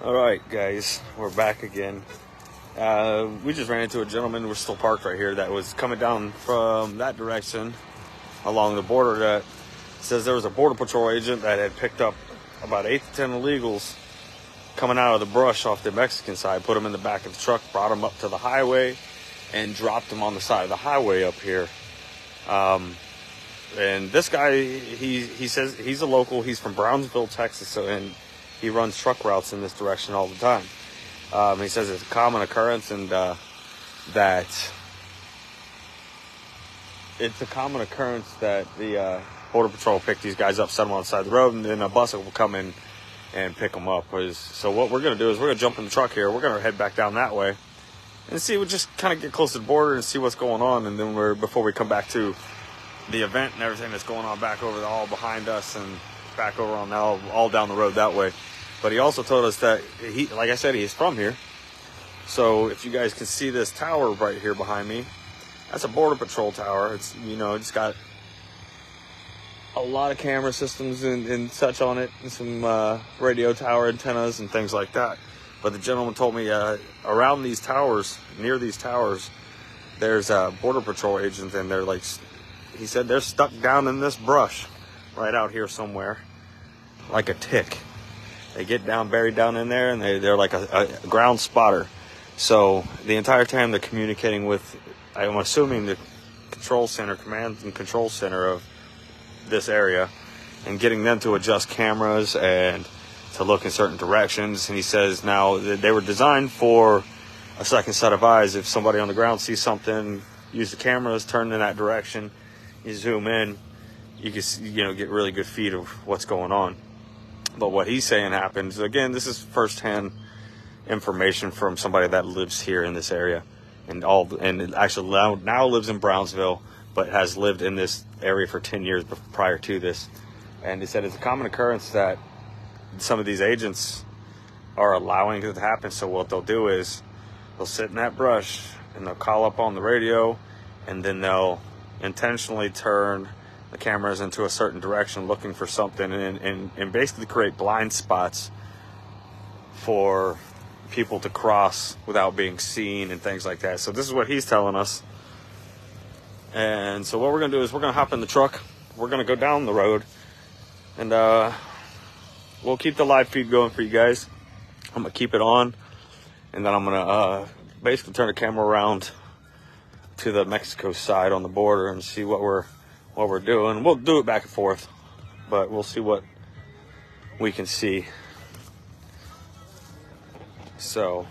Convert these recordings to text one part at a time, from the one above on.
All right, guys, we're back again. We just ran into a gentleman. We're still parked right here that was coming down from that direction along the border. That says there was a border patrol agent that had picked up about 8 to 10 illegals coming out of the brush off the Mexican side, put them in the back of the truck, brought them up to the highway, and dropped them on the side of the highway up here. And this guy, he says he's a local. He's from Brownsville, Texas, and he runs truck routes in this direction all the time. He says it's a common occurrence, and that it's a common occurrence that the Border Patrol pick these guys up, set them on the side of the road, and then a bus will come in and pick them up. So what we're going to do is we're going to jump in the truck here. We're going to head back down that way and see. We'll just kind of get close to the border and see what's going on, and then before we come back to the event and everything that's going on back over all behind us and back over on all down the road that way. But he also told us that he, like I said, he's from here. So if you guys can see this tower right here behind me, that's a Border Patrol tower. It's, it's got a lot of camera systems and such on it, and some radio tower antennas and things like that. But the gentleman told me around these towers, near these towers, there's Border Patrol agents, and they're like, he said they're stuck down in this brush right out here somewhere, like a tick. They get buried down in there, and they're like a ground spotter. So the entire time they're communicating with, I'm assuming, the command and control center of this area, and getting them to adjust cameras and to look in certain directions. And he says now that they were designed for a second set of eyes. If somebody on the ground sees something, use the cameras, turn in that direction, you zoom in, you can get really good feed of what's going on. But what he's saying happens, again, this is firsthand information from somebody that lives here in this area, and actually now lives in Brownsville, but has lived in this area for 10 years prior to this. And he said it's a common occurrence that some of these agents are allowing it to happen. So what they'll do is they'll sit in that brush and they'll call up on the radio, and then they'll intentionally turn the cameras into a certain direction looking for something, and basically create blind spots for people to cross without being seen and things like that. So this is what he's telling us. And so what we're going to do is we're going to hop in the truck. We're going to go down the road, and we'll keep the live feed going for you guys. I'm going to keep it on, and then I'm going to basically turn the camera around to the Mexico side on the border and see what we're doing. We'll do it back and forth, but we'll see what we can see. So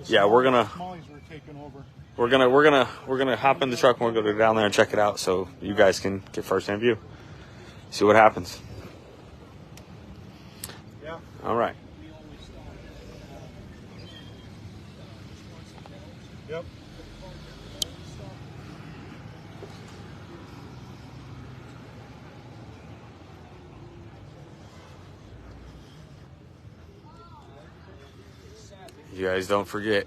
yeah, we're gonna hop in the truck, and we're gonna go down there and check it out, so you guys can get first-hand view, see what happens. Yeah. All right. Yep. You guys don't forget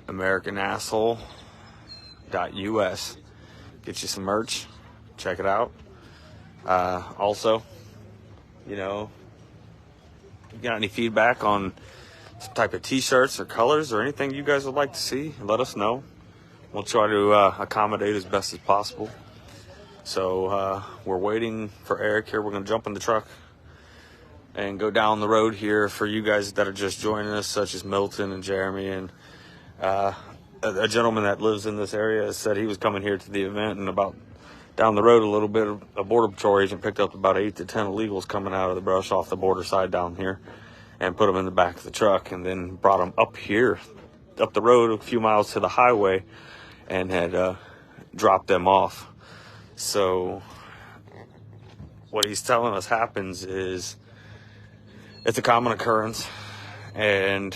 AmericanAsshole.us. Get you some merch. Check it out. Also, if you got any feedback on some type of t-shirts or colors or anything you guys would like to see, let us know. We'll try to accommodate as best as possible. So we're waiting for Eric here. We're going to jump in the truck and go down the road here for you guys that are just joining us, such as Milton and Jeremy. And a gentleman that lives in this area said he was coming here to the event, and about down the road a little bit, a Border Patrol agent picked up about 8 to 10 illegals coming out of the brush off the border side down here, and put them in the back of the truck, and then brought them up here, up the road a few miles to the highway, and had dropped them off. So what he's telling us happens is it's a common occurrence, and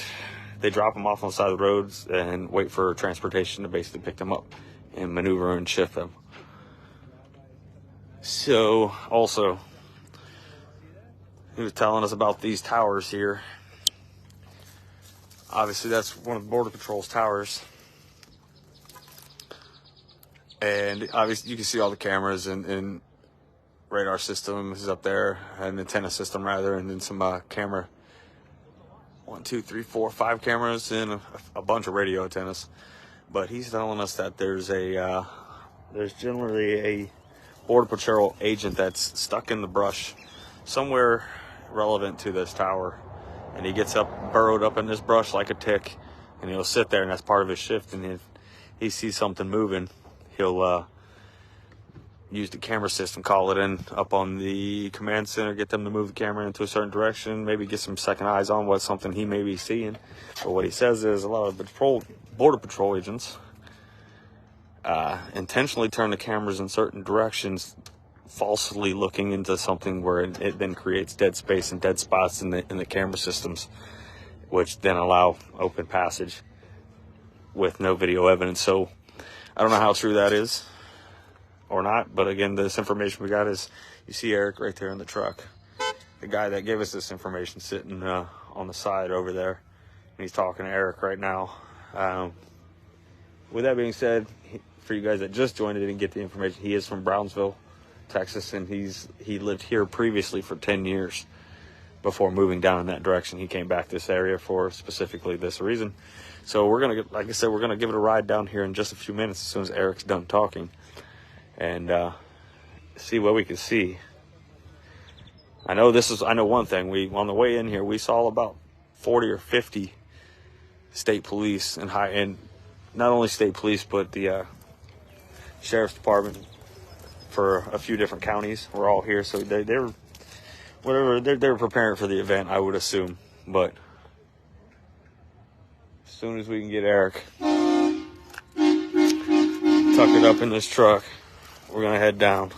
they drop them off on the side of the roads and wait for transportation to basically pick them up and maneuver and shift them. So also, he was telling us about these towers here. Obviously, that's one of the Border Patrol's towers. And obviously, you can see all the cameras and radar system is up there, an antenna system rather, and then some camera. 1, 2, 3, 4, 5 cameras and a bunch of radio antennas. But he's telling us that there's generally a Border Patrol agent that's stuck in the brush somewhere relevant to this tower, and he gets up, burrowed up in this brush like a tick, and he'll sit there, and that's part of his shift. And if he sees something moving, he'll use the camera system, call it in up on the command center, get them to move the camera into a certain direction, maybe get some second eyes on what's something he may be seeing. But what he says is a lot of Border Patrol agents intentionally turn the cameras in certain directions, falsely looking into something where it then creates dead space and dead spots in the camera systems, which then allow open passage with no video evidence. So I don't know how true that is or not, but again, this information we got is, you see Eric right there in the truck. The guy that gave us this information sitting on the side over there, and he's talking to Eric right now. With that being said, for you guys that just joined and didn't get the information, he is from Brownsville, Texas, and he lived here previously for 10 years before moving down in that direction. He came back this area for specifically this reason. So we're gonna like I said, we're gonna give it a ride down here in just a few minutes as soon as Eric's done talking, and see what we can see. I know one thing. On the way in here, we saw about 40 or 50 state police and not only state police, but the sheriff's department for a few different counties were all here. So they're preparing for the event, I would assume. But as soon as we can get Eric tucked it up in this truck, we're gonna head down.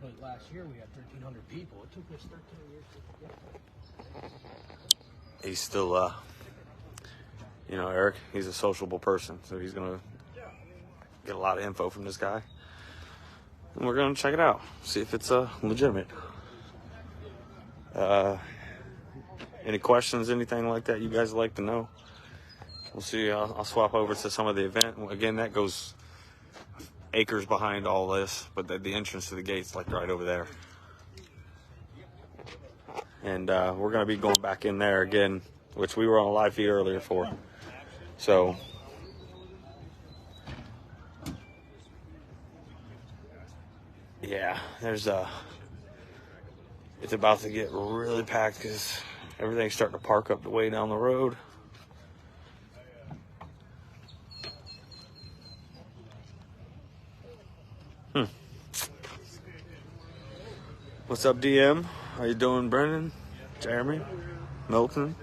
But last year we had 1,300 people. It took us 13 years to get. He's still, Eric, he's a sociable person, so he's gonna get a lot of info from this guy, and we're gonna check it out, see if it's legitimate. Any questions, anything like that you guys like to know? We'll see. I'll swap over to some of the event. Again, that goes acres behind all this, but the entrance to the gate's like right over there. And we're going to be going back in there again, which we were on a live feed earlier for. So yeah, it's about to get really packed because everything's starting to park up the way down the road. What's up, DM? How you doing, Brendan? Jeremy? Milton?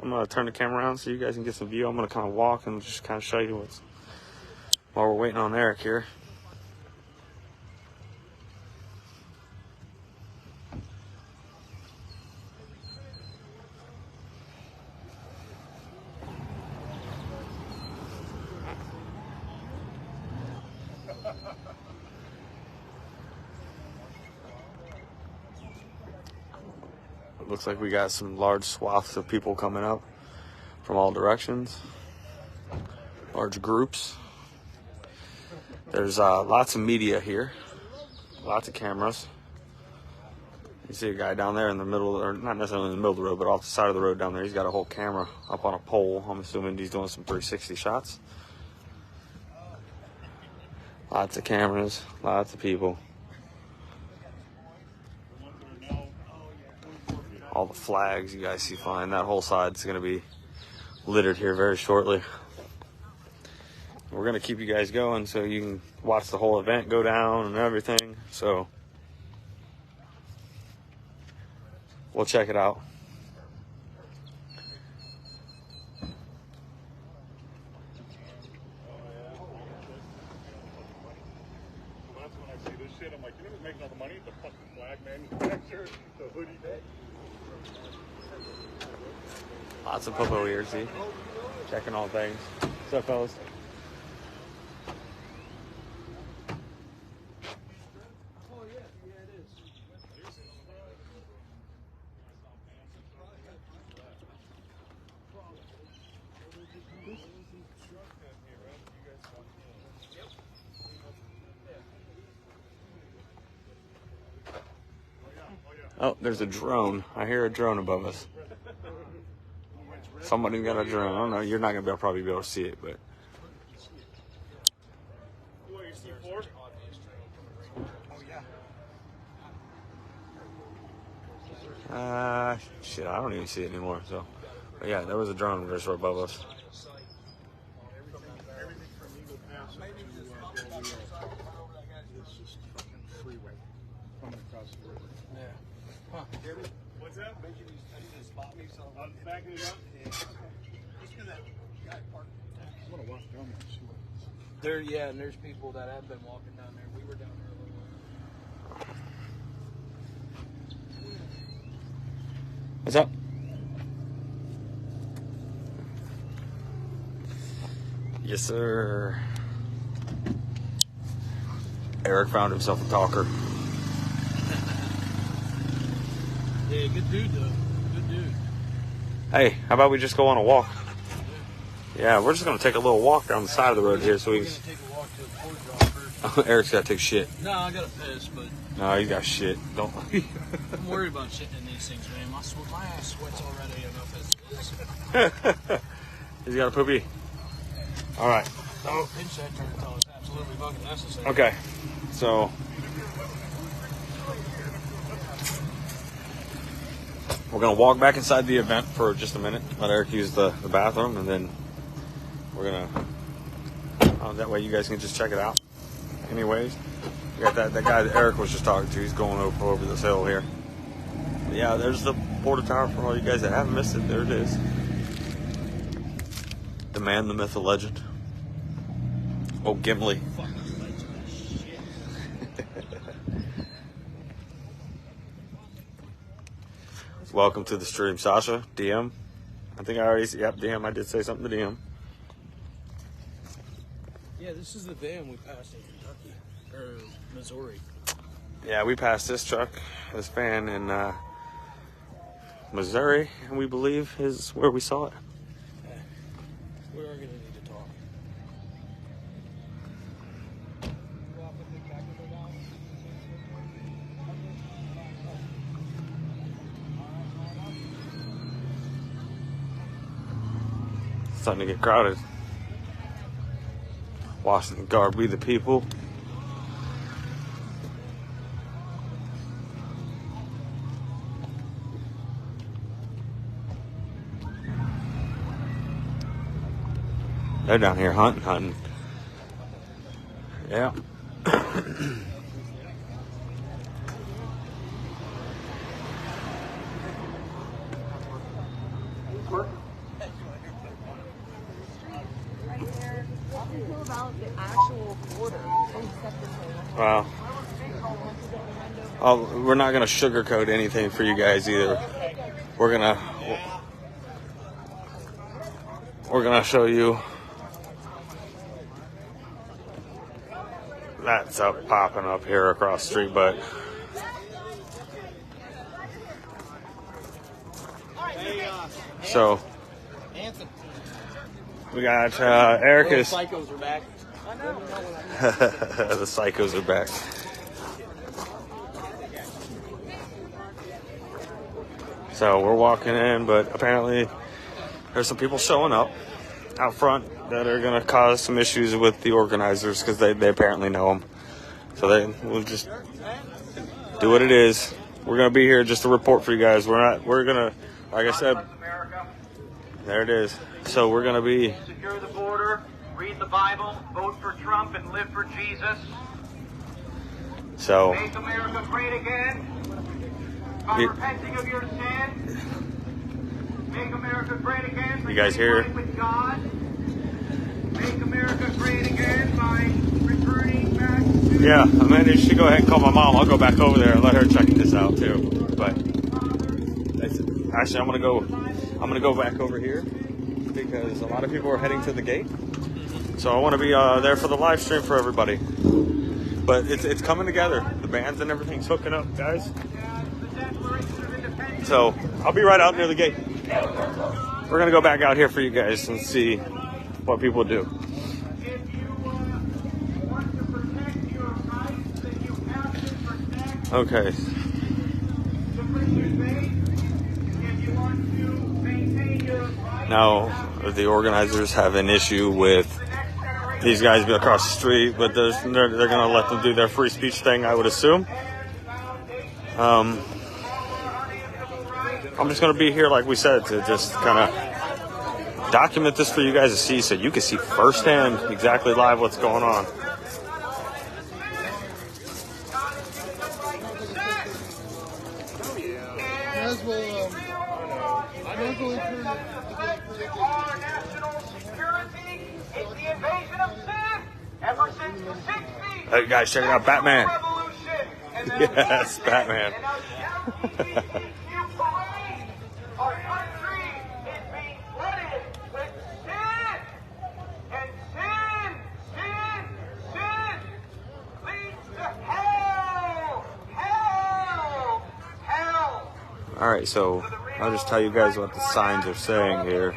I'm going to turn the camera around so you guys can get some view. I'm going to kind of walk and just kind of show you while we're waiting on Eric here. It looks like we got some large swaths of people coming up from all directions, large groups. There's lots of media here, lots of cameras. You see a guy down there in the middle, or not necessarily in the middle of the road, but off the side of the road down there. He's got a whole camera up on a pole. I'm assuming he's doing some 360 shots. Lots of cameras, lots of people. All the flags you guys see flying. That whole side's going to be littered here very shortly. We're going to keep you guys going so you can watch the whole event go down and everything. So we'll check it out. That's when I see this shit, I'm like, you know who's making all the money? The fucking flag manufacturer, the hoodie day. Lots of popo here, see? Checking all things. What's up, fellas? Oh, there's a drone. I hear a drone above us. Somebody got a drone. I don't know. You're not going to probably be able to see it, but. What, you see 4? Oh, yeah. Shit, I don't even see it anymore. So, but yeah, there was a drone just right above us. Everything from Eagle Pass to Del Rio. It's just fucking freeway coming across the river. Yeah. Huh. What's that? I'm backing it up. I'm gonna walk down there and see what it is. There, yeah, and there's people that have been walking down there. We were down there a little while. What's up? Yes, sir. Eric found himself a talker. Yeah, good dude though. Good dude. Hey, how about we just go on a walk? Yeah, we're just gonna take a little walk down the side of the road here, so we. We're gonna take a walk to the port drop first. Eric's gotta take shit. No, I gotta piss, but No, you got shit. Don't. I'm worried about shitting in these things, man. My ass sweats already enough as it is. He's got a poopy. All right. Don't pinch that turn until it's absolutely fucking necessary. Okay. So. We're gonna walk back inside the event for just a minute. Let Eric use the bathroom, and then we're gonna. That way, you guys can just check it out. Anyways, we got that guy that Eric was just talking to. He's going over this hill here. But yeah, there's the Porta Tower for all you guys that haven't missed it. There it is. The man, the myth, the legend. Oh, Gimli. Welcome to the stream, Sasha. DM. I think I already. Yep, DM. I did say something to DM. Yeah, this is the van we passed in Kentucky or Missouri. Yeah, we passed this truck, this van in Missouri, and we believe is where we saw it. We are gonna need to talk. It's starting to get crowded. Washington Guard, we the people. They're down here hunting. Yeah. About the actual border. Wow. Oh, we're not gonna sugarcoat anything for you guys either. We're gonna show you. That's up popping up here across the street, but so we got Erica's. Psychos are back. The psychos are back. So we're walking in, but apparently there's some people showing up out front that are going to cause some issues with the organizers because they apparently know them. So we'll just do what it is. We're going to be here just to report for you guys. We're going to, like I said, there it is. So we're going to be. Secure the border, read the Bible, vote for Trump, and live for Jesus. So. Make America great again. By repenting of your sin. Make America great again. You guys hear? With God. Make America great again by returning back to. Yeah, Amanda, you should go ahead and call my mom. I'll go back over there and let her check this out too. But actually, I'm gonna go. I'm gonna go back over here because a lot of people are heading to the gate. So I want to be there for the live stream for everybody. But it's coming together. The bands and everything's hooking up, guys. So I'll be right out near the gate. We're gonna go back out here for you guys and see what people do. Okay. Now, the organizers have an issue with these guys be across the street, but they're going to let them do their free speech thing, I would assume. I'm just going to be here, like we said, to just kind of document this for you guys to see, so you can see firsthand exactly live what's going on. Hey guys, check it out, Batman. Yes, Batman. All right, so I'll just tell you guys what the signs are saying here.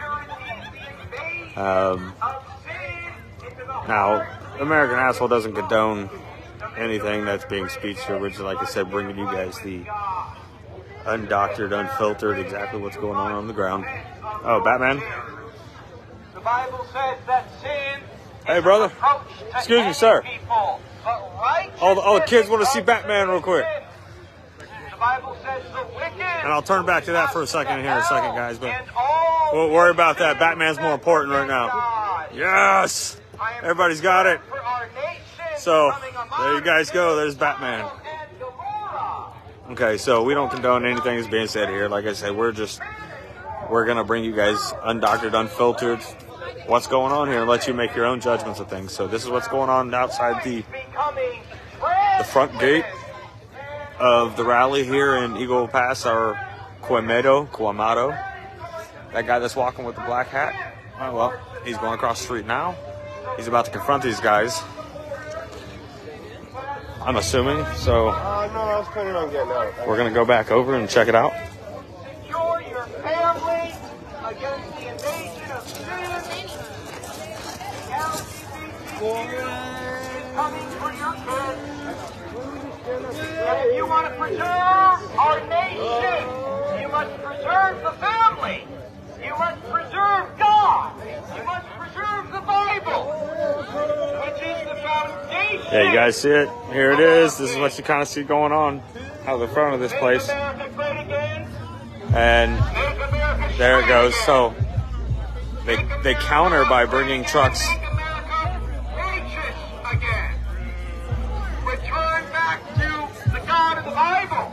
Now, American Asshole doesn't condone anything that's being speeched originally. Like I said, bringing you guys the undoctored, unfiltered, exactly what's going on the ground. Oh, Batman. The Bible says that sin. Hey, brother. Excuse me, sir. All the kids want to see Batman real quick. The Bible says the wicked. And I'll turn back to that for a second here in a second, guys. But we'll worry about that. Batman's more important right now. Yes. Everybody's got it. So there you guys go. There's Batman. Okay, so we don't condone anything that's being said here. Like I said, we're gonna bring you guys undoctored, unfiltered, what's going on here, and let you make your own judgments of things. So this is what's going on outside the front gate of the rally here in Eagle Pass, or Quemado. That guy that's walking with the black hat. Oh, well, he's going across the street now. He's about to confront these guys, I'm assuming. So No, I was planning on getting out. we're going to go back over and check it out. Secure your family against the invasion of sin. LGBT is coming for your kids. And if you want to preserve our nation, you must preserve the family. You must preserve God. You must preserve the Bible, which is the foundation. Yeah, you guys see it? Here it is. This is what you kind of see going on out the front of this place. And there it goes. So they counter by bringing trucks. Return back to the God of the Bible,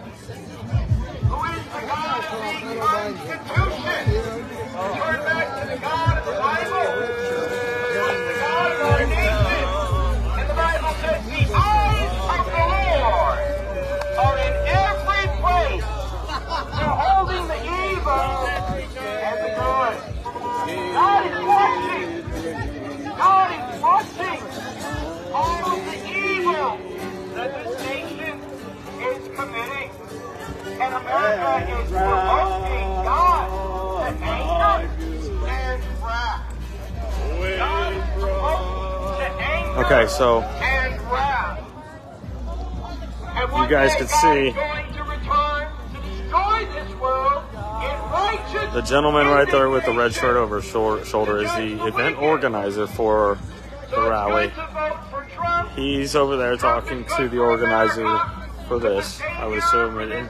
who is the God of the Constitution. Return back to the God of the Bible, who is the God of our nation. And the Bible says the eyes of the Lord are in every place, beholding the evil and the good. God is watching. God is watching all of the evil that this nation is committing. And America is provoking God to anger and wrath. God is provoked to anger Okay, so and wrath. And you guys can see God is going to return to destroy this world in righteousness. the gentleman right there with the red shirt over his shoulder is the event organizer for the rally. He's over there talking to the organizer for this. I would assume it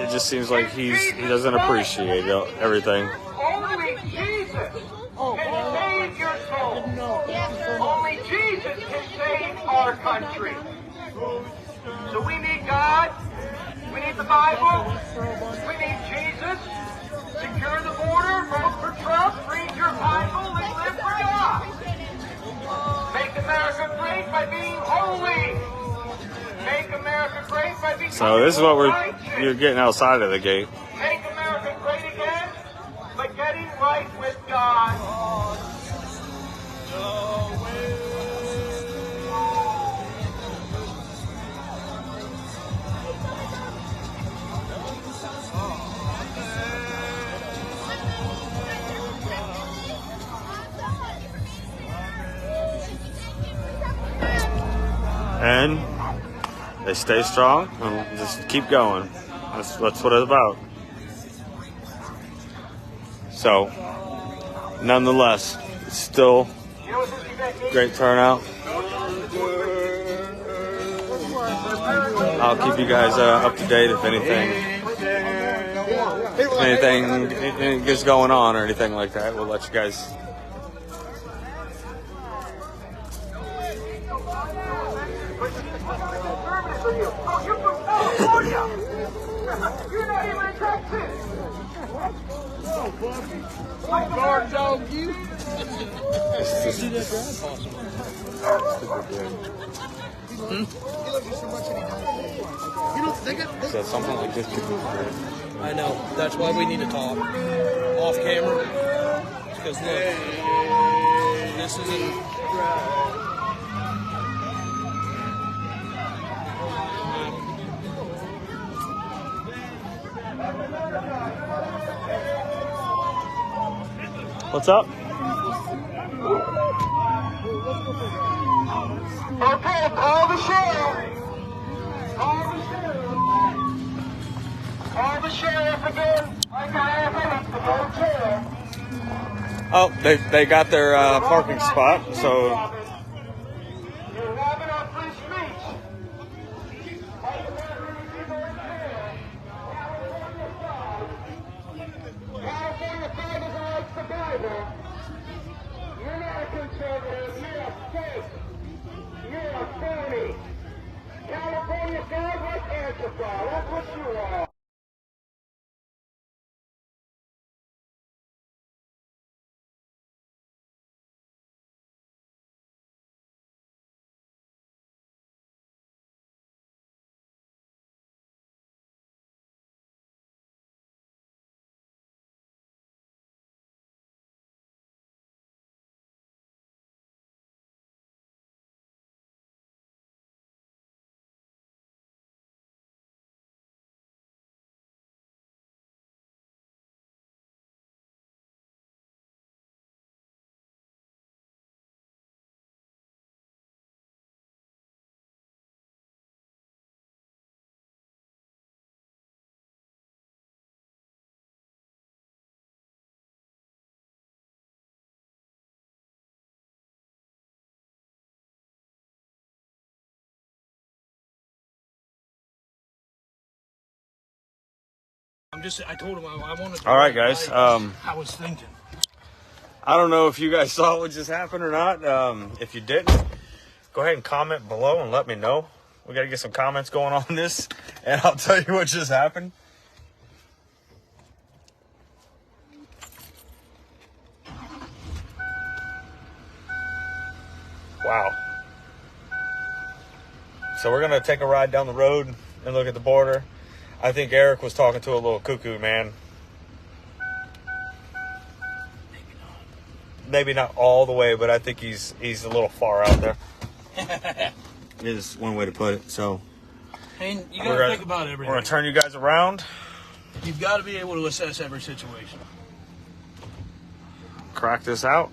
just seems like he doesn't appreciate everything. Only Jesus can save your soul. Only Jesus can save our country. So we need God. We need the Bible. We need Jesus. Secure the border. Vote for Trump. Read your Bible and live for God. Make America great by being holy. Make America great by being So this is what you're getting outside of the gate. Make America great again standing right with God. And they stay strong and just keep going. That's what it's about. So, nonetheless, it's still great turnout. I'll keep you guys up to date if anything is going on or anything like that. We'll let you guys. You're from California. You're not even in Texas. Guard dog, you. So something like this could be great. I know. That's why we need to talk off camera. Because look, this isn't. What's up? Okay, call the sheriff. Call the sheriff. Call the sheriff again. I got to go jail. Oh, they got their parking spot, so. You're robbing our free speech. California flag is like the Bible. You're not a conservative. You're a fake. You're a phony. California flag like Antifa. That's what you are. I told him I wanted to. All right, guys. I was thinking. I don't know if you guys saw what just happened or not. If you didn't, go ahead and comment below and let me know. We got to get some comments going on this, and I'll tell you what just happened. Wow. So we're going to take a ride down the road and look at the border. I think Eric was talking to a little cuckoo man. Maybe not all the way, but I think he's a little far out there. Is one way to put it. So And you got to think about everything. We're going to turn you guys around. You've got to be able to assess every situation. Crack this out.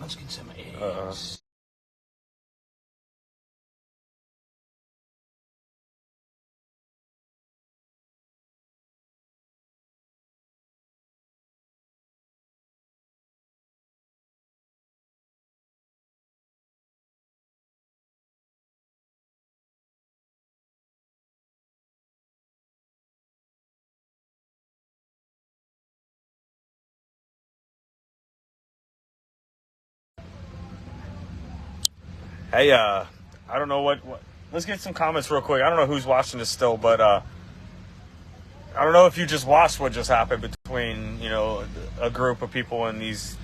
Let's get some eggs. Hey, I don't know what. Let's get some comments real quick. I don't know who's watching this still, but I don't know if you just watched what just happened between, a group of people and these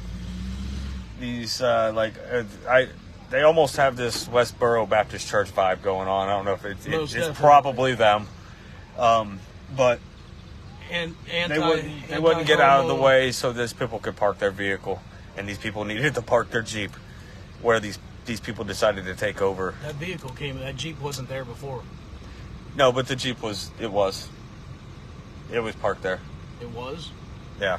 they almost have this Westboro Baptist Church vibe going on. I don't know if it's probably them, but And They wouldn't get out of the way so these people could park their vehicle, and these people needed to park their Jeep where these people decided to take over. That vehicle came. That Jeep wasn't there before. No, but the Jeep was. It was parked there. It was. Yeah,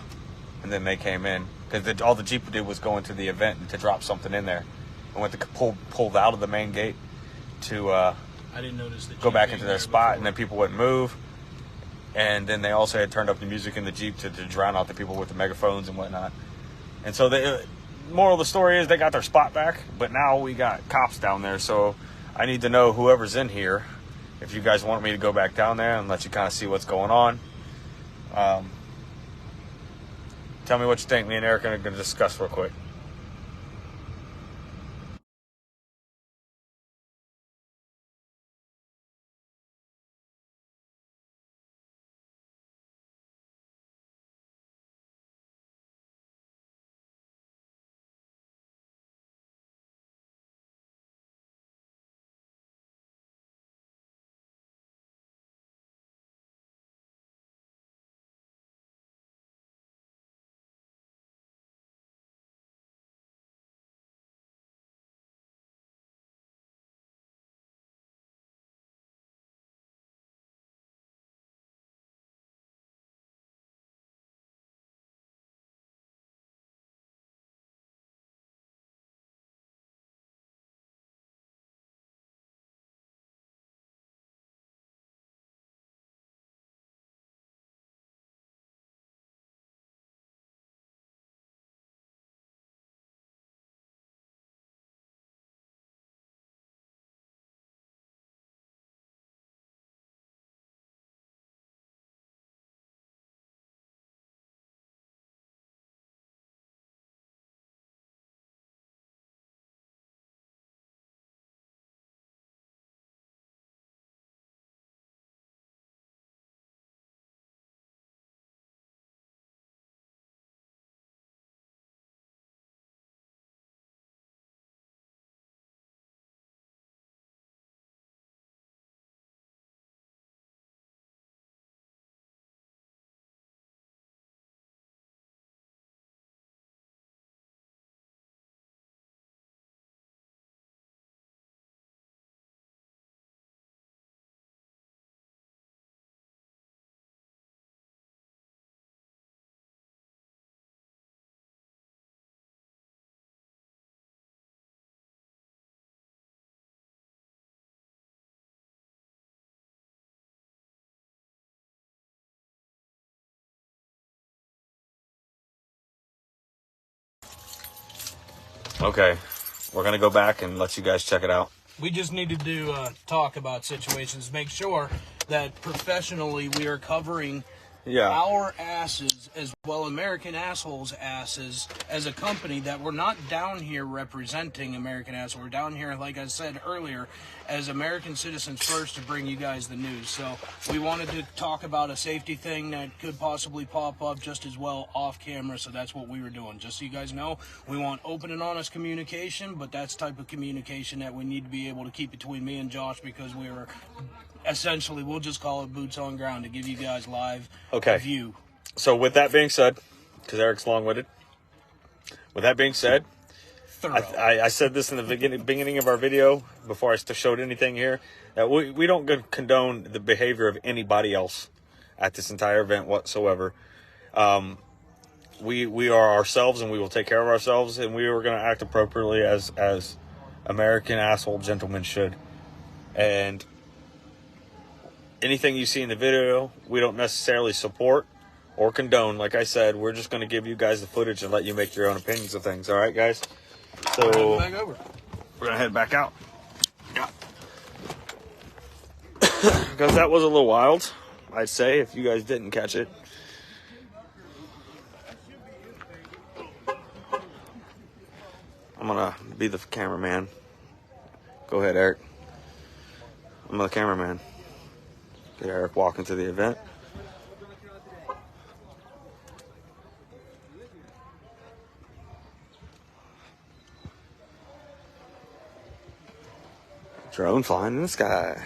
and then they came in because all the Jeep did was go into the event and to drop something in there, and went to pulled out of the main gate to. I didn't notice the Jeep go back into their spot, before. and then people wouldn't move. And then they also had turned up the music in the Jeep to drown out the people with the megaphones and whatnot. And so the moral of the story is they got their spot back, but now we got cops down there. So I need to know whoever's in here, if you guys want me to go back down there and let you kind of see what's going on. Tell me what you think. Me and Eric are going to discuss real quick. Okay, we're going to go back and let you guys check it out. We just needed to talk about situations, make sure that professionally we are covering our asses as well, American assholes' asses, as a company, that we're not down here representing American assholes. We're down here, like I said earlier, as American citizens first to bring you guys the news. So we wanted to talk about a safety thing that could possibly pop up just as well off camera. So that's what we were doing. Just so you guys know, we want open and honest communication, but that's the type of communication that we need to be able to keep between me and Josh, because we are essentially, we'll just call it boots on ground to give you guys live view. So with that being said, because Eric's long-winded, with that being said, I said this in the beginning of our video before I showed anything here, that we don't condone the behavior of anybody else at this entire event whatsoever. We are ourselves, and we will take care of ourselves, and we are going to act appropriately as American asshole gentlemen should. And anything you see in the video, we don't necessarily support or condone. Like I said, we're just going to give you guys the footage and let you make your own opinions of things. All right, guys? So Back over. we're going to head back out. Yeah. Because that was a little wild, I'd say, if you guys didn't catch it. I'm going to be the cameraman. Go ahead, Eric. I'm the cameraman. Get Eric walking to the event. Drone flying in the sky.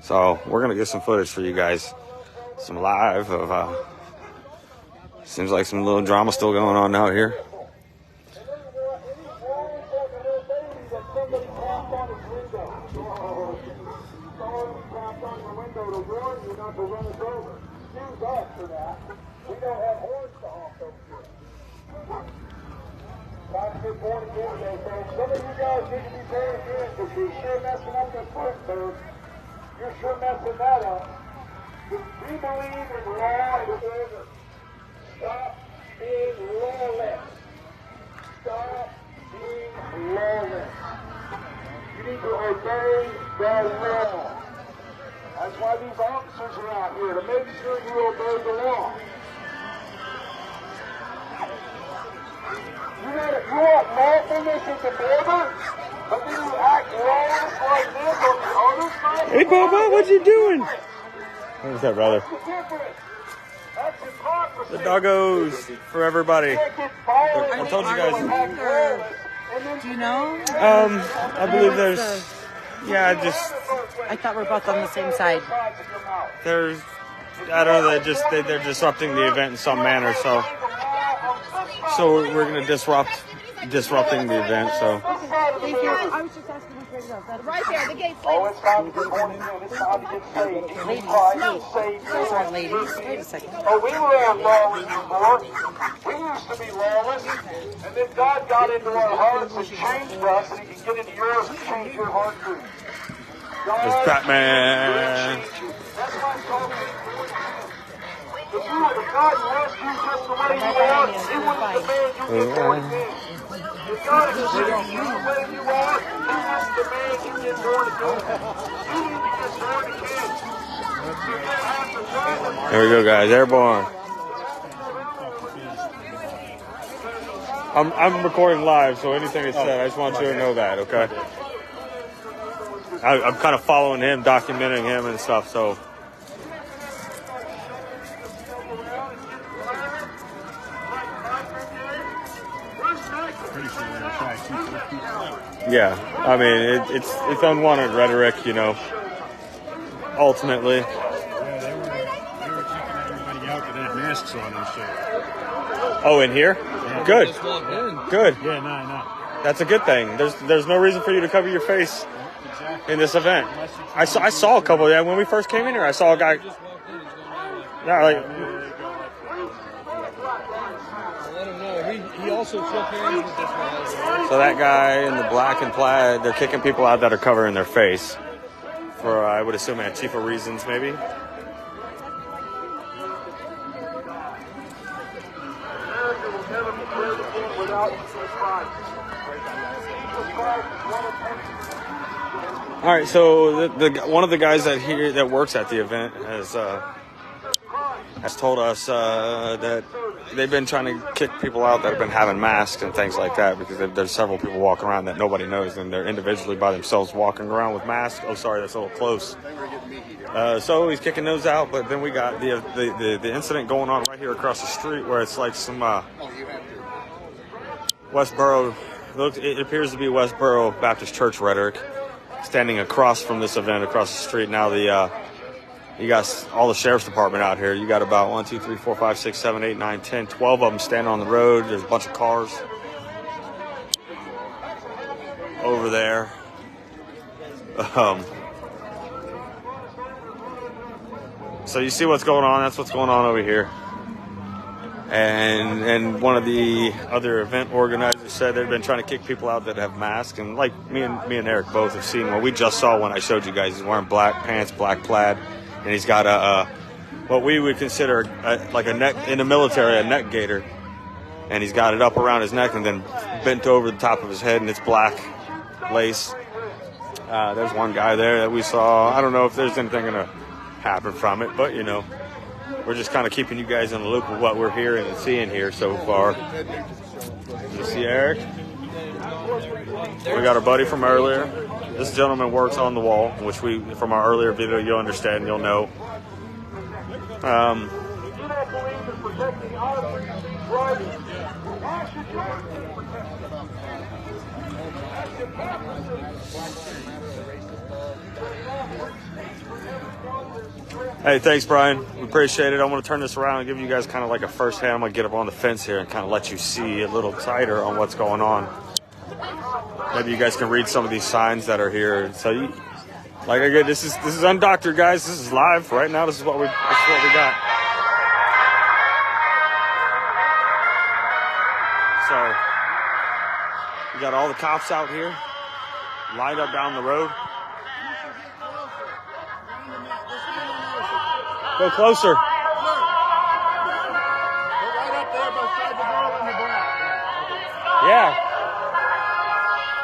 So we're gonna get some footage for you guys, some live of. Seems like some little drama still going on out here. Some of you guys need to be very good because you're sure messing up this first third. You're sure messing that up. We believe in law and order. Stop being lawless. Stop being lawless. You need to obey the law. That's why these officers are out here, to make sure you obey the law. You want lawfulness at the border, but then you act lawless like this on the other side? Hey, Bubba, what you doing? What's that, brother? That's the difference. That's hypocrisy. The doggos for everybody. I told you guys. Do you know? I believe there's. Yeah, I thought we're both on the same side. there's. I don't know. They're disrupting the event in some manner. So we're gonna disrupting the event. So. Thank you. I was just asking which way to go. Right there, the gate's Oh, it's time to get born again. It's time to get saved. Jesus Christ has saved you. Those aren't ladies. Wait a second. Oh, we were lawless before. We used to be lawless. And then God got into our hearts and changed us, and He can get into yours and change your heart too. It's Batman. That's why I'm talking. If God loves you just the way you are, He wouldn't demand you get born again. If God accepts you the way you are, He wouldn't demand you get born again. You need to get born again. You can't have the driver. There we go, guys. Airborne. I'm recording live, so anything is said, I just want you to know that, okay? I'm kind of following him, documenting him and stuff, so. Yeah, I mean, it's unwanted rhetoric, you know, ultimately. Yeah, they were checking everybody out that had masks on and shit. Oh, in here? Good. Good. Yeah, no. That's a good thing. There's no reason for you to cover your face in this event. I saw a couple. Yeah, when we first came in here, I saw a guy. Yeah, like. He also shook hands with this one. So that guy in the black and plaid, they're kicking people out that are covering their face for, I would assume, Antifa reasons, maybe. All right, so the one of the guys that works at the event has told us that they've been trying to kick people out that have been having masks and things like that, because there's several people walking around that nobody knows, and they're individually by themselves walking around with masks. Oh, sorry, that's a little close. So he's kicking those out, but then we got the incident going on right here across the street, where it's like some Westboro. It appears to be Westboro Baptist Church rhetoric, standing across from this event across the street. Now you got all the sheriff's department out here. You got about 1, 2, 3, 4, 5, 6, 7, 8, 9, 10, 12 of them standing on the road. There's a bunch of cars over there. So you see what's going on. That's what's going on over here. And one of the other event organizers said they've been trying to kick people out that have masks. And like me and Eric both have seen what we just saw when I showed you guys. He's wearing black pants, black plaid. And he's got what we would consider like a neck in the military, a neck gaiter, and he's got it up around his neck and then bent over the top of his head, and it's black lace. There's one guy there that we saw. I don't know if there's anything gonna happen from it, but you know, we're just kind of keeping you guys in the loop of what we're hearing and seeing here so far. You see Eric? We got our buddy from earlier. This gentleman works on the wall, which from our earlier video, you'll understand, you'll know. Hey, thanks, Brian. We appreciate it. I'm going to turn this around and give you guys kind of like a first hand. I'm going to get up on the fence here and kind of let you see a little tighter on what's going on. Maybe you guys can read some of these signs that are here. So, like I get, this is undoctored, guys. This is live right now. This is what we got. So, we got all the cops out here, lined up down the road. Go closer. Right up there beside the girl in the black. Yeah.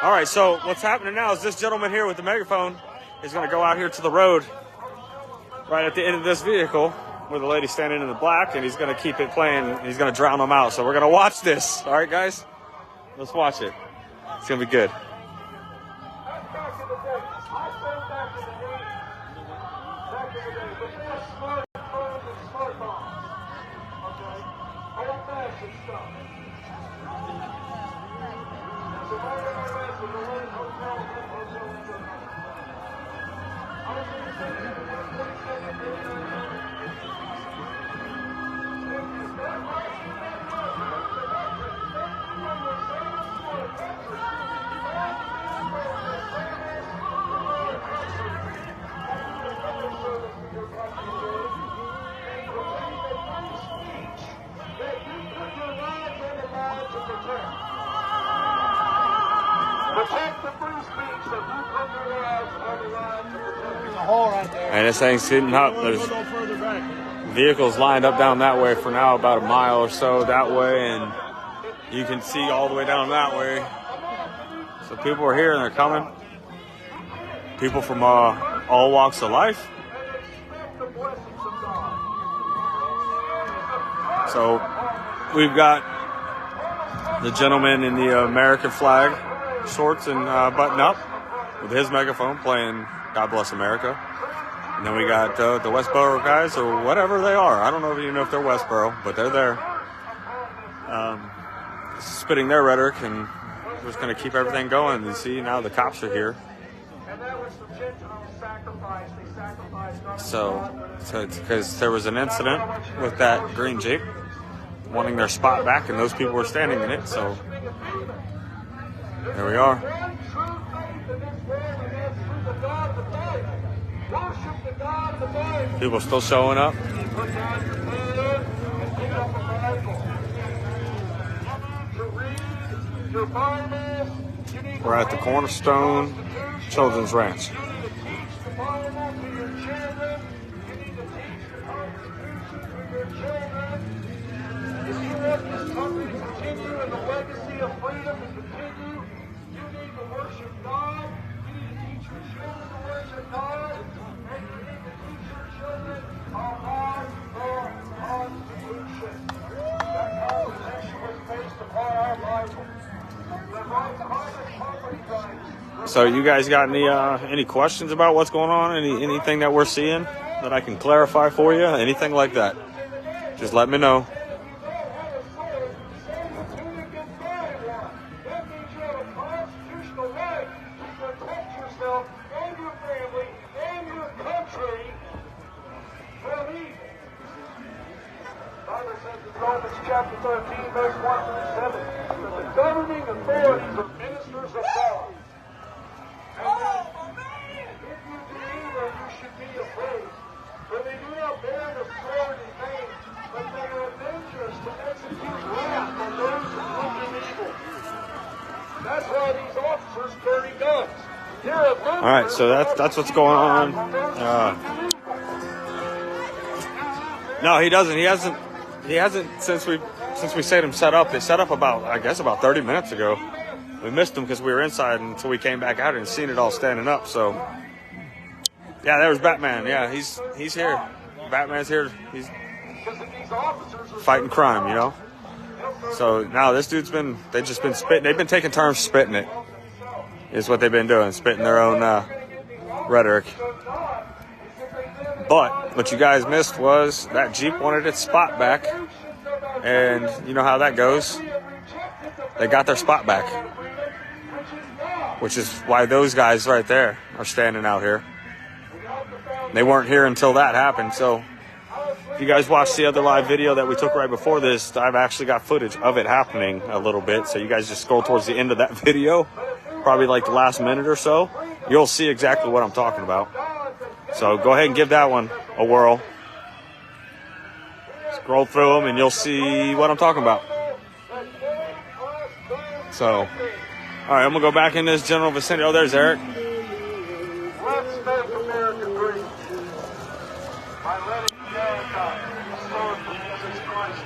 All right, so what's happening now is this gentleman here with the megaphone is going to go out here to the road right at the end of this vehicle where the lady's standing in the black, and he's going to keep it playing, and he's going to drown them out. So we're going to watch this. All right, guys? Let's watch it. It's going to be good. And this thing's sitting up. There's vehicles lined up down that way for now, about a mile or so that way, and you can see all the way down that way. So people are here and they're coming. People from all walks of life. So we've got the gentleman in the American flag shorts and button up with his megaphone playing God Bless America. And then we got the Westboro guys, or whatever they are. I don't know even know if they're Westboro, but they're there. Spitting their rhetoric, and we're just going to keep everything going. You see, now the cops are here. So it's because there was an incident with that green Jeep wanting their spot back, and those people were standing in it. So there we are. People still showing up. We're at the Cornerstone Children's Ranch. So you guys got any questions about what's going on? Anything that we're seeing that I can clarify for you? Anything like that? Just let me know. Chapter 13, verse 1 through 7. The governing authorities are ministers of God. And if you believe them, you should be afraid. For they do not bear the sword in vain, but they are dangerous to execute wrath on those who look in evil. That's why these officers carry guns. All right, so that's what's going on. No, he doesn't. He hasn't since we set him set up. They set up about 30 minutes ago. We missed him because we were inside until we came back out and seen it all standing up. So yeah, there was Batman. Yeah, he's here. Batman's here. He's fighting crime, you know. So now this dude's they've just been spitting. They've been taking turns spitting it. Is what they've been doing, spitting their own rhetoric. But what you guys missed was that Jeep wanted its spot back, and you know how that goes. They got their spot back, which is why those guys right there are standing out here. they weren't here until that happened. So if you guys watched the other live video that we took right before this, I've actually got footage of it happening a little bit. So you guys just scroll towards the end of that video, probably like the last minute or so. You'll see exactly what I'm talking about. So go ahead and give that one a whirl. Scroll through them and you'll see what I'm talking about. So, all right, I'm going to go back in this general vicinity. Oh, there's Eric. Let's make America great by letting mankind serve Jesus Christ.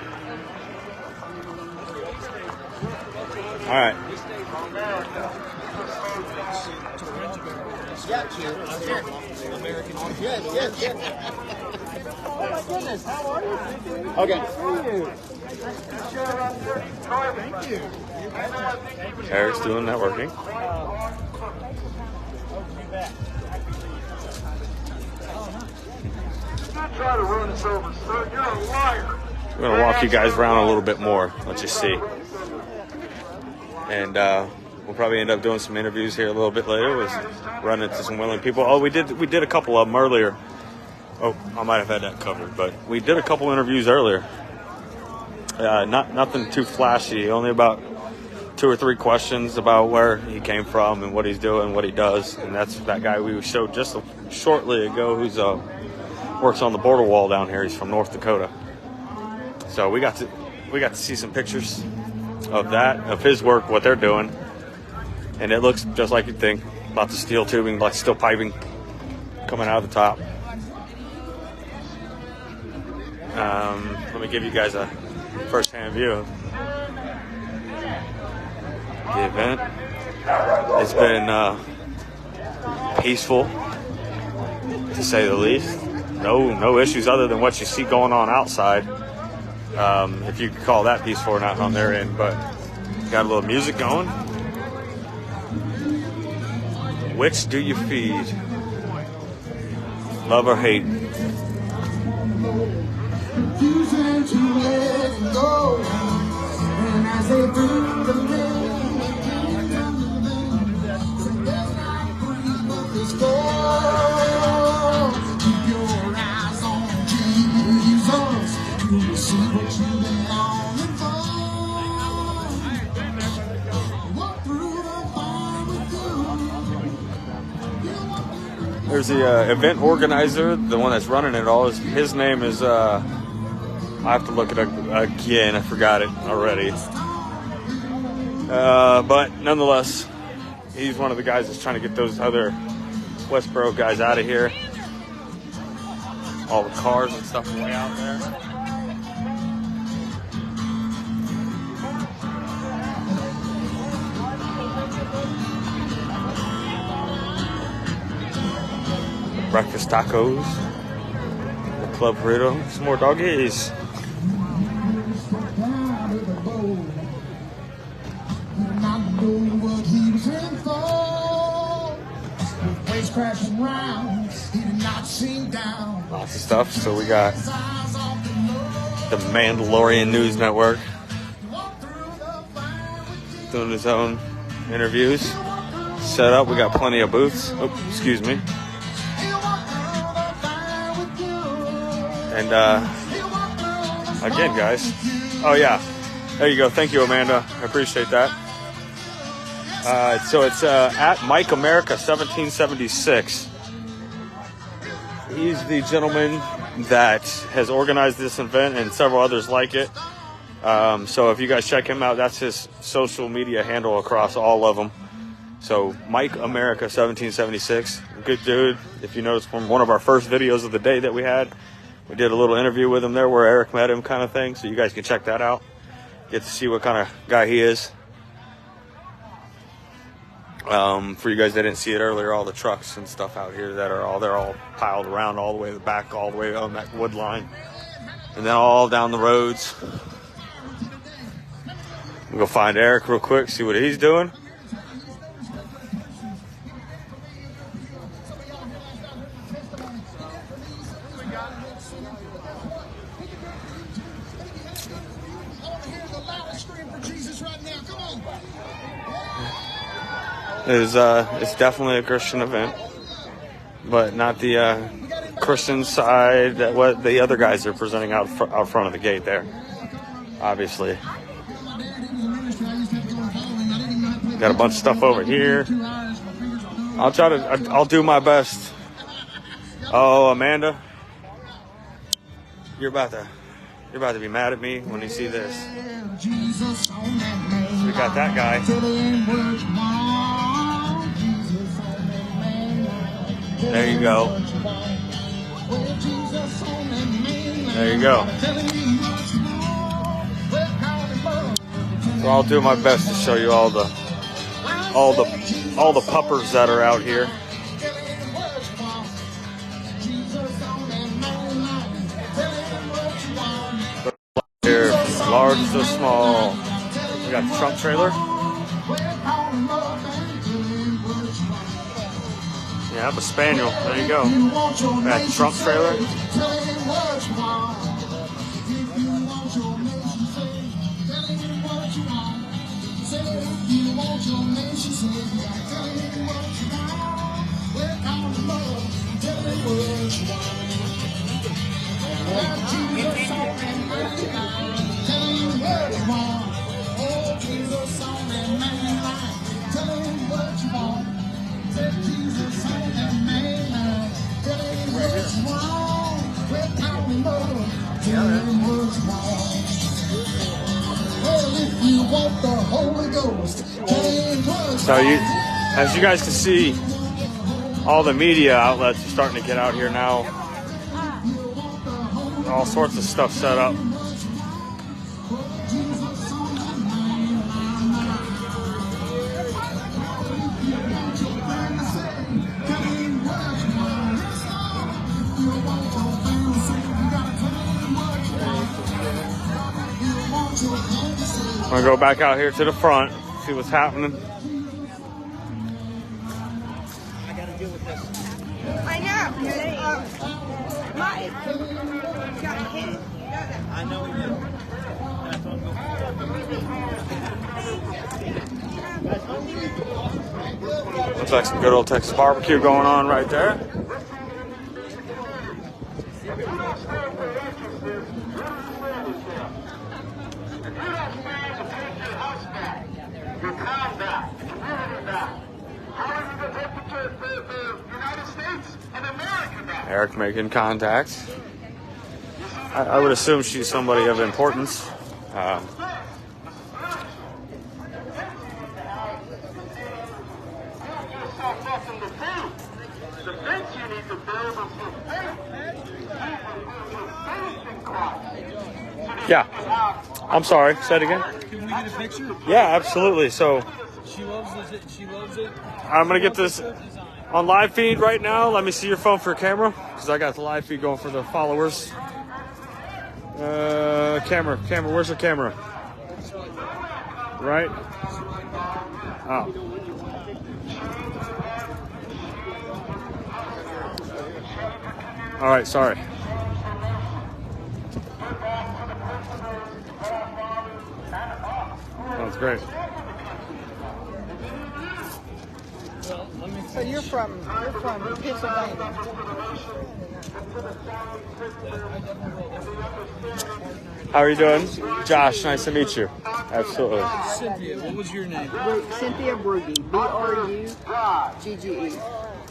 All right. Oh my goodness, how are you? Okay. Thank you. Eric's doing networking. Try to run us over, sir. You're a liar. We're going to walk you guys around a little bit more. Let you see. And we'll probably end up doing some interviews here a little bit later. We'll run into some willing people. Oh, we did a couple of them earlier. Oh, I might have had that covered, but we did a couple interviews earlier. Nothing too flashy. Only about 2 or 3 questions about where he came from and what he's doing, what he does. And that's that guy we showed just shortly ago who's works on the border wall down here. He's from North Dakota. So we got to see some pictures of that, of his work, what they're doing. And it looks just like you'd think. Lots of steel tubing, like steel piping coming out of the top. Let me give you guys a first-hand view of the event. It's been peaceful, to say the least. No issues other than what you see going on outside. If you could call that peaceful or not on their end, but got a little music going. Which do you feed? Love or hate? Refusing to let it go, and as they bring the rain, so there's not free but this goal. Keep your eyes on Jesus, you will see what you've been longing for. Walk through the fire with you. There's the event organizer, the one that's running it all. His name is, I have to look it up again. I forgot it already. But nonetheless, he's one of the guys that's trying to get those other Westboro guys out of here. All the cars and stuff way out there. Breakfast tacos, the club burrito, some more doggies. Lots of stuff. So we got the Mandalorian News Network doing his own interviews. Set up. We got plenty of booths. Oh, excuse me. And again, guys. Oh yeah, there you go. Thank you, Amanda. I appreciate that. So it's at Mike America 1776. He's the gentleman that has organized this event and several others like it. So if you guys check him out, that's his social media handle across all of them. So Mike America 1776, good dude. If you notice from one of our first videos of the day that we had, we did a little interview with him there where Eric met him, kind of thing. So you guys can check that out. Get to see what kind of guy he is. For you guys that didn't see it earlier, all the trucks and stuff out here that are they're all piled around all the way to the back, all the way on that wood line, and then all down the roads. We'll go find Eric real quick, see what he's doing. It's definitely a Christian event, but not the Christian side, what the other guys are presenting out front of the gate there. Obviously. Got a bunch of stuff over here. I'll do my best. Oh, Amanda, you're about to be mad at me when you see this. We got that guy. There you go. There you go. So I'll do my best to show you all the puppers that are out here. Here, large to small. We got the Trump trailer. Yeah, the Spaniel. There you go. That Trump trailer. So as you guys can see, all the media outlets are starting to get out here now. All sorts of stuff set up. I'm gonna go back out here to the front, see what's happening. I gotta deal with this. I know. Mike got hit. I know he did. Looks like some good old Texas barbecue going on right there. Eric making contact. I would assume she's somebody of importance. Yeah. I'm sorry. Say it again. Can we get a picture? Yeah, absolutely. So She loves it. She loves it. I'm gonna get this on live feed right now. Let me see your phone for a camera, because I got the live feed going for the followers. Camera. Where's the camera? Right? Oh. All right. Sorry. That's great. So you're from Pennsylvania. How are you doing? Josh, nice to meet you. Absolutely. Cynthia, what was your name? Cynthia Brugge. B-R-U-G-G-E.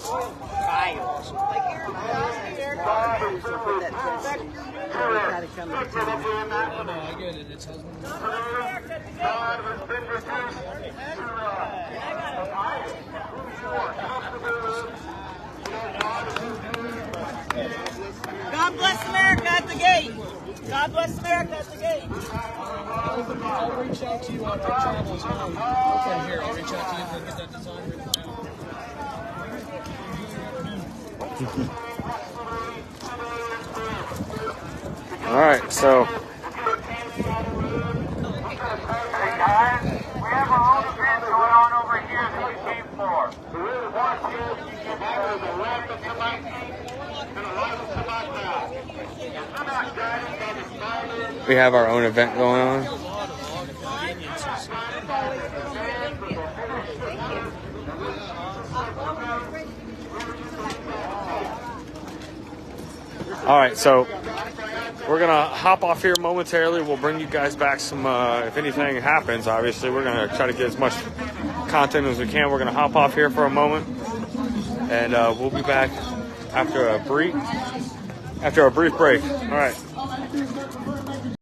Oh, no, I get it. It's husband. God bless America at the gate. God bless America at the gate. I'll reach out to you on our travels home. Okay, here, I'll reach out to you and get that design written down. All right, so Hey guys, we have our own event going on over here that we came for. The real one here, that was a left of somebody and a right of somebody now. If you're not guided by the Father, we have our own event going on. All right, so we're going to hop off here momentarily. We'll bring you guys back some, if anything happens, obviously. We're going to try to get as much content as we can. We're going to hop off here for a moment, and we'll be back after a brief break. All right.